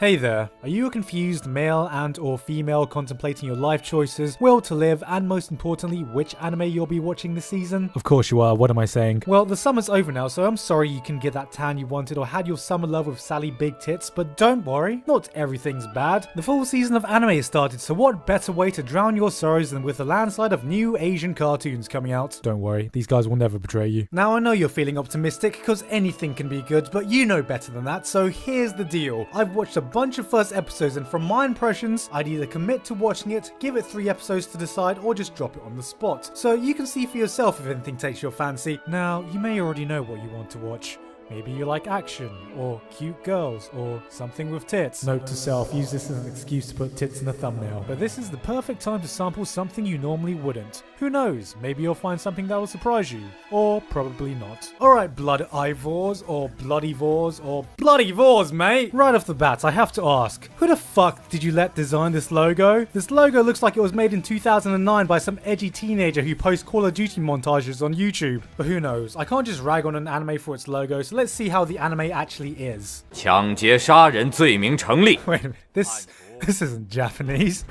Hey there, are you a confused male and or female contemplating your life choices, will to live, and most importantly, which anime you'll be watching this season? Of course you are, what am I saying? Well, the summer's over now, so I'm sorry you can get that tan you wanted or had your summer love with Sally Big Tits, but don't worry, not everything's bad. The full season of anime has started, so what better way to drown your sorrows than with a landslide of new Asian cartoons coming out? Don't worry, these guys will never betray you. Now I know you're feeling optimistic, because anything can be good, but you know better than that, so here's the deal. I've watched a bunch of first episodes, and from my impressions, I'd either commit to watching it, give it 3 episodes to decide, or just drop it on the spot. So you can see for yourself if anything takes your fancy. Now, you may already know what you want to watch. Maybe you like action, or cute girls, or something with tits. Note to self, use this as an excuse to put tits in the thumbnail. But this is the perfect time to sample something you normally wouldn't. Who knows, maybe you'll find something that will surprise you. Or probably not. Alright, blood Ivors, or bloody Vors, or bloody Vors, mate! Right off the bat, I have to ask, who the fuck did you let design this logo? This logo looks like it was made in 2009 by some edgy teenager who posts Call of Duty montages on YouTube. But who knows, I can't just rag on an anime for its logo, so let's see how the anime actually is. 抢劫杀人罪名成立. Wait a minute, this isn't Japanese.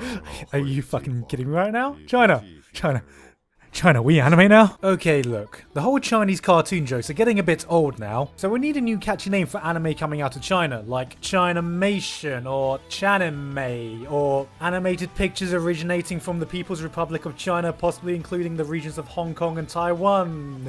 Are you fucking kidding me right now? China, we anime now? Okay, look, the whole Chinese cartoon jokes are getting a bit old now, so we need a new catchy name for anime coming out of China, like Chinamation, or Chanime, or animated pictures originating from the People's Republic of China, possibly including the regions of Hong Kong and Taiwan.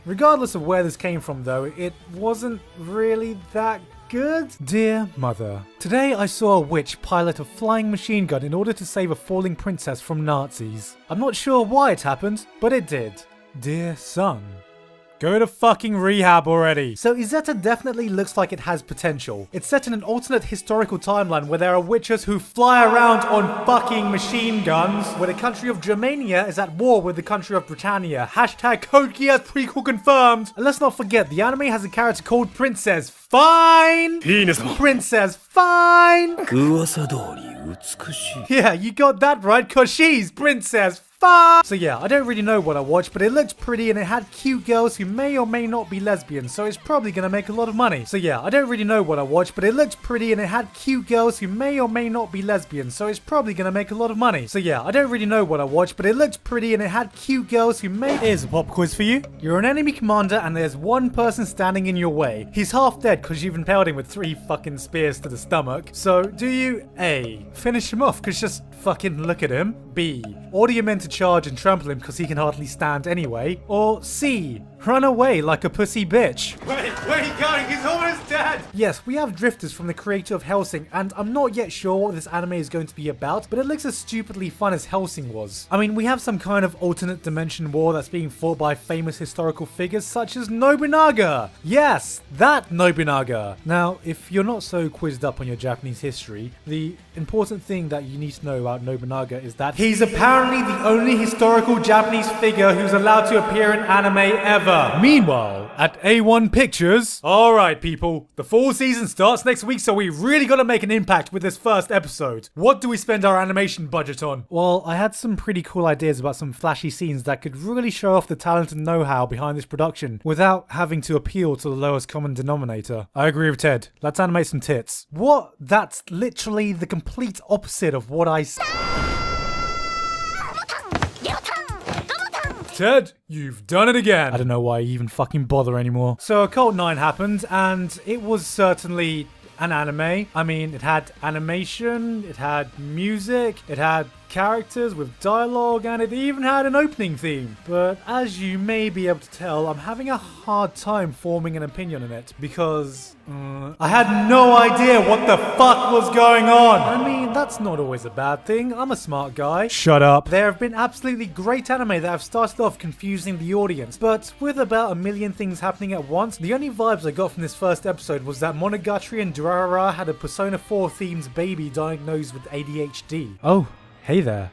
Regardless of where this came from though, it wasn't really that good. Dear mother, today I saw a witch pilot a flying machine gun in order to save a falling princess from Nazis. I'm not sure why it happened, but it did. Dear son, go to fucking rehab already. So Izetta definitely looks like it has potential. It's set in an alternate historical timeline where there are witches who fly around on fucking machine guns, where the country of Germania is at war with the country of Britannia. Hashtag Code Geass prequel confirmed. And let's not forget, the anime has a character called Princess Fine. Princess Fine. Yeah, you got that right, cause she's Princess Fine. So yeah, I don't really know what I watched, but it looked pretty and it had cute girls who may or may not be lesbians, so it's probably gonna make a lot of money. So yeah, I don't really know what I watched, but it looked pretty and it had cute girls who may or may not be lesbians, so it's probably gonna make a lot of money. So yeah, I don't really know what I watched, but it looked pretty and it had cute girls who may— Here's a pop quiz for you. You're an enemy commander and there's one person standing in your way. He's half dead because you've impaled him with 3 fucking spears to the stomach. So do you A, finish him off because just fucking look at him? B, order your men to charge and trample him because he can hardly stand anyway? Or C, run away like a pussy bitch? Wait, where are you going? He's almost dead! Yes, we have drifters from the creator of Hellsing, and I'm not yet sure what this anime is going to be about, but it looks as stupidly fun as Hellsing was. I mean, we have some kind of alternate dimension war that's being fought by famous historical figures such as Nobunaga! Yes, that Nobunaga! Now, if you're not so quizzed up on your Japanese history, the important thing that you need to know about Nobunaga is that he's apparently the only historical Japanese figure who's allowed to appear in anime ever. Meanwhile, at A1 Pictures, alright people, the fall season starts next week, so we really gotta make an impact with this first episode. What do we spend our animation budget on? Well, I had some pretty cool ideas about some flashy scenes that could really show off the talent and know-how behind this production without having to appeal to the lowest common denominator. I agree with Ted. Let's animate some tits. What? That's literally the complete opposite of what I said. Ted, you've done it again. I don't know why I even fucking bother anymore. So Occult 9 happened, and it was certainly an anime. I mean, it had animation, it had music, it had characters with dialogue, and it even had an opening theme. But as you may be able to tell, I'm having a hard time forming an opinion on it because I had no idea what the fuck was going on. I mean, that's not always a bad thing. I'm a smart guy. Shut up. There have been absolutely great anime that have started off confusing the audience, but with about a million things happening at once, the only vibes I got from this first episode was that Monogatari and Durarara had a Persona 4 themed baby diagnosed with ADHD. Oh. Hey there.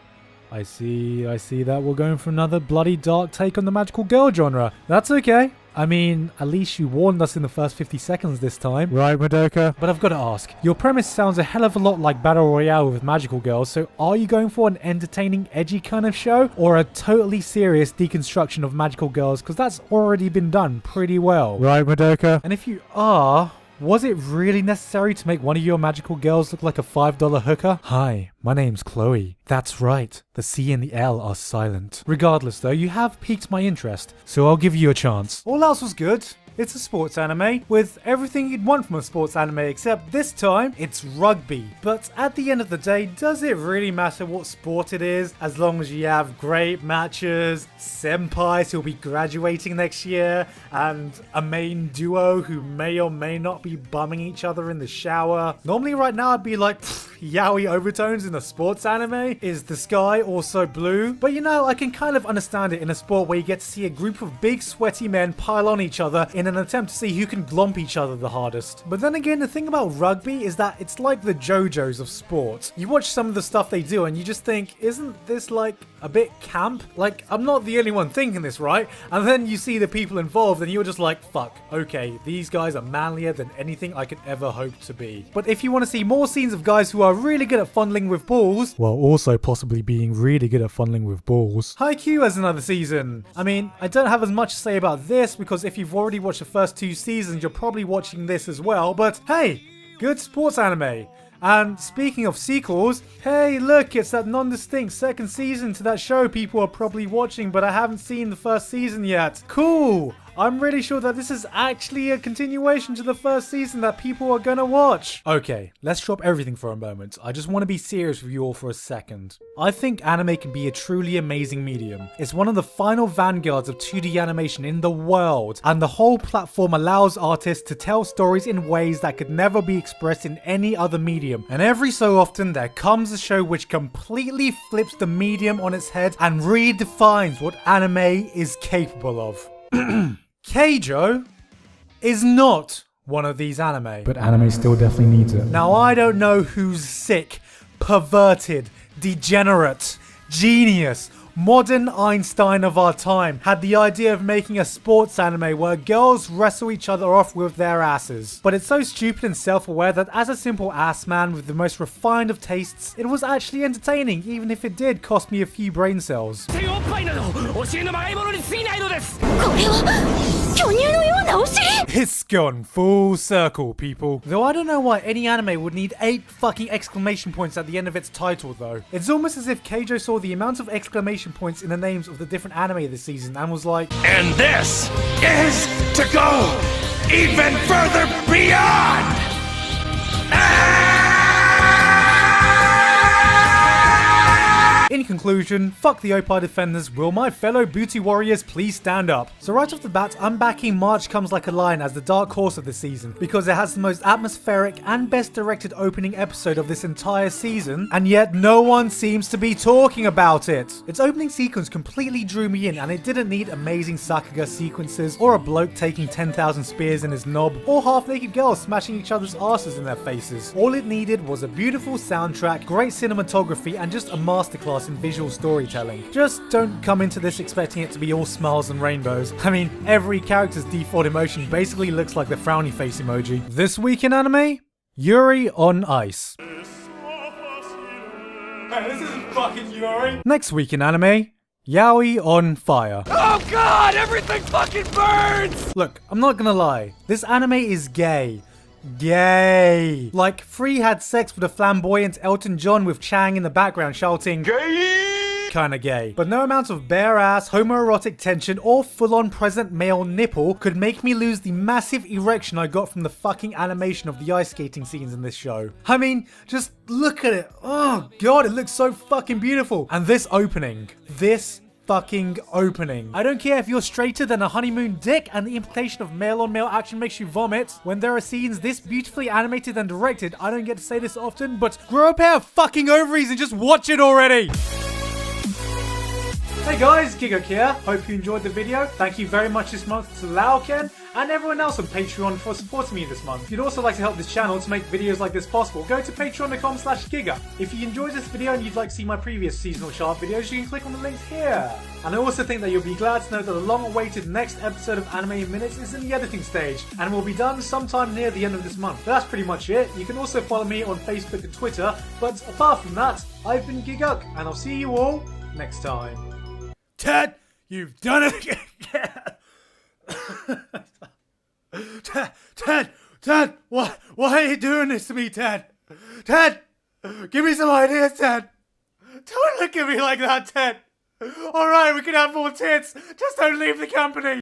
I see that we're going for another bloody dark take on the magical girl genre. That's okay. I mean, at least you warned us in the first 50 seconds this time. Right, Madoka? But I've got to ask, your premise sounds a hell of a lot like Battle Royale with magical girls, so are you going for an entertaining, edgy kind of show, or a totally serious deconstruction of magical girls? Because that's already been done pretty well. Right, Madoka? And if you are, Was it really necessary to make one of your magical girls look like a $5 hooker? Hi, my name's Chloe. That's right, the C and the L are silent. Regardless though, you have piqued my interest, so I'll give you a chance. All else was good. It's a sports anime with everything you'd want from a sports anime, except this time it's rugby. But at the end of the day, does it really matter what sport it is, as long as you have great matches, senpais who'll be graduating next year, and a main duo who may or may not be bumming each other in the shower? Normally right now I'd be like, yaoi overtones in a sports anime? Is the sky also blue? But you know, I can kind of understand it in a sport where you get to see a group of big sweaty men pile on each other in an attempt to see who can glomp each other the hardest. But then again, the thing about rugby is that it's like the JoJo's of sports. You watch some of the stuff they do and you just think, isn't this like a bit camp? Like, I'm not the only one thinking this, right? And then you see the people involved and you're just like, fuck, okay, these guys are manlier than anything I could ever hope to be. But if you want to see more scenes of guys who are really good at funneling with balls, while also possibly being really good at funneling with balls, Haikyuu has another season. I mean, I don't have as much to say about this because if you've already watched the first 2 seasons, you're probably watching this as well, but hey, good sports anime. And speaking of sequels, hey look, it's that non-distinct second season to that show people are probably watching, but I haven't seen the first season yet. Cool! I'm really sure that this is actually a continuation to the first season that people are gonna watch. Okay, let's drop everything for a moment. I just want to be serious with you all for a second. I think anime can be a truly amazing medium. It's one of the final vanguards of 2D animation in the world, and the whole platform allows artists to tell stories in ways that could never be expressed in any other medium. And every so often there comes a show which completely flips the medium on its head and redefines what anime is capable of. Keijo is not one of these anime. But anime still definitely needs it. Now I don't know who's sick, perverted, degenerate, genius, modern Einstein of our time had the idea of making a sports anime where girls wrestle each other off with their asses. But it's so stupid and self-aware that as a simple ass man with the most refined of tastes, it was actually entertaining, even if it did cost me a few brain cells. It's gone full circle, people. Though I don't know why any anime would need 8 fucking exclamation points at the end of its title though. It's almost as if Keijo saw the amount of exclamation points in the names of the different anime this season and was like, and this is to go even further beyond! In conclusion, fuck the Opie defenders, will my fellow booty warriors please stand up? So right off the bat, I'm backing March Comes Like a Lion as the dark horse of the season, because it has the most atmospheric and best directed opening episode of this entire season, and yet no one seems to be talking about it. Its opening sequence completely drew me in, and it didn't need amazing Sakuga sequences, or a bloke taking 10,000 spears in his knob, or half-naked girls smashing each other's asses in their faces. All it needed was a beautiful soundtrack, great cinematography, and just a masterclass in visual storytelling. Just don't come into this expecting it to be all smiles and rainbows. I mean, every character's default emotion basically looks like the frowny face emoji. This week in anime, Yuri on Ice. Hey, this isn't fucking Yuri. Next week in anime, Yaoi on Fire. Oh god, everything fucking burns! Look, I'm not gonna lie, this anime is gay. Gay. Like, Free had sex with a flamboyant Elton John with Chang in the background shouting, gay! Kinda gay. But no amount of bare ass, homoerotic tension, or full-on present male nipple could make me lose the massive erection I got from the fucking animation of the ice skating scenes in this show. I mean, just look at it. Oh god, it looks so fucking beautiful. And this opening. This fucking opening. I don't care if you're straighter than a honeymoon dick and the implication of male on male action makes you vomit. When there are scenes this beautifully animated and directed, I don't get to say this often, but grow a pair of fucking ovaries and just watch it already. Hey guys, Gigok here. Hope you enjoyed the video. Thank you very much this month to Laoken and everyone else on Patreon for supporting me this month. If you'd also like to help this channel to make videos like this possible, go to patreon.com/Giga. If you enjoyed this video and you'd like to see my previous seasonal chart videos, you can click on the links here. And I also think that you'll be glad to know that the long-awaited next episode of Anime in Minutes is in the editing stage and will be done sometime near the end of this month. But that's pretty much it. You can also follow me on Facebook and Twitter, but apart from that, I've been Giguk, and I'll see you all next time. Ted, you've done it again. Ted, Ted, why are you doing this to me, Ted? Ted, give me some ideas, Ted. Don't look at me like that, Ted. Alright, we can have more tits. Just don't leave the company.